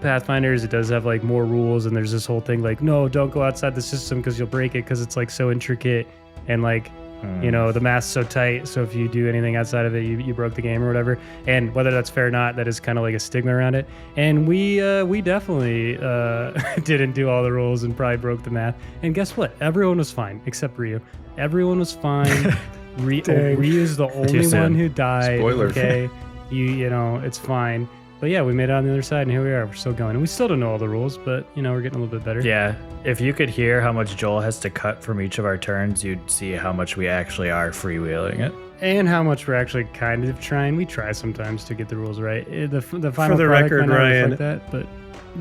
Pathfinder is it does have more rules, and there's this whole thing no, don't go outside the system because you'll break it because it's so intricate and the math's so tight, so if you do anything outside of it, you broke the game or whatever. And whether that's fair or not, that is kind of a stigma around it. And we definitely didn't do all the rules and probably broke the math. And guess what? Everyone was fine except Ryu. Everyone was fine. Ryu's the only soon. one who died. Spoiler. Okay, you know it's fine. But yeah, we made it on the other side, and here we are. We're still going, and we still don't know all the rules, but we're getting a little bit better. Yeah, if you could hear how much Joel has to cut from each of our turns, you'd see how much we actually are freewheeling it. And how much we're actually kind of trying. We try sometimes to get the rules right. The final For the product record, might not Ryan, reflect that, but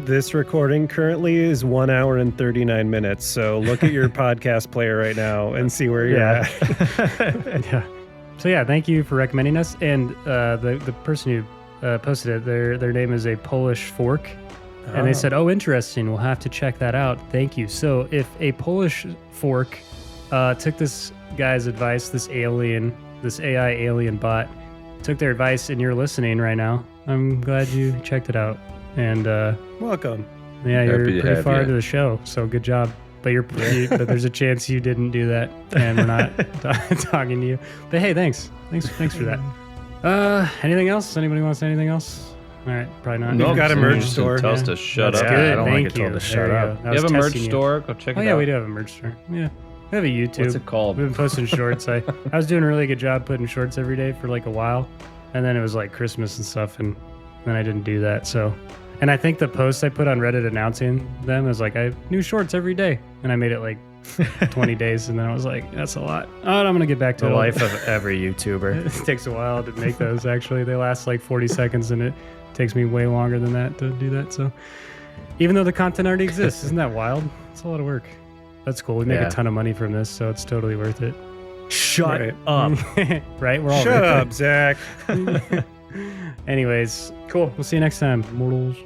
This recording currently is 1 hour and 39 minutes. So look at your podcast player right now and see where you're at. yeah. So yeah, thank you for recommending us. And the person who posted it, their name is a Polish fork. And they said, oh, interesting. We'll have to check that out. Thank you. So if a Polish fork took this guy's advice, this AI alien bot, took their advice and you're listening right now, I'm glad you checked it out. And Welcome. yeah, you're Happy to pretty have far ya. into the show, so good job. But but there's a chance you didn't do that, and we're not talking to you. But hey, thanks for that. Anything else? Anybody want to say anything else? All right, probably not. We've got a merch store. Tell us Yeah. to shut That's up. good. I don't want to Thank get told you. to shut There up. you go. I You have was a merch testing you. store? Go check it Oh out. yeah, we do have a merch store. Yeah, we have a YouTube. What's it called? We've been posting shorts. I was doing a really good job putting shorts every day for like a while, and then it was like Christmas and stuff, and then I didn't do that. So, and I think the post I put on Reddit announcing them was like I have new shorts every day, and I made it like 20 days, and then I was like, that's a lot. Oh, I'm gonna get back to The it. life of every YouTuber. It takes a while to make those. Actually, they last like 40 seconds, and it takes me way longer than that to do that. So, even though the content already exists, isn't that wild? It's a lot of work. That's cool. We make Yeah. a ton of money from this, so it's totally worth it. Shut Right. up. Right? We're all Shut rich. up, Zach. Anyways, cool. We'll see you next time, mortals.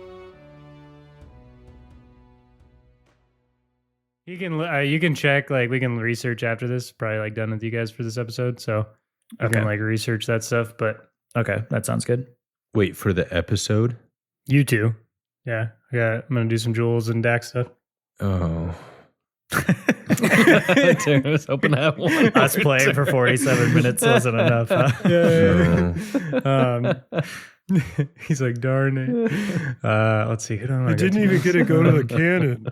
You can check, like, we can research after this. Probably like done with you guys for this episode, so I Okay. can like research that stuff. But Okay, that sounds good. Wait for the episode. you two, yeah, I'm gonna do some Jules and Dax stuff. Oh, I was hoping to have one. Us playing for 47 minutes wasn't enough, huh? no. He's like, darn it. Let's see. Who do I I wanna didn't even get to go to the cannon.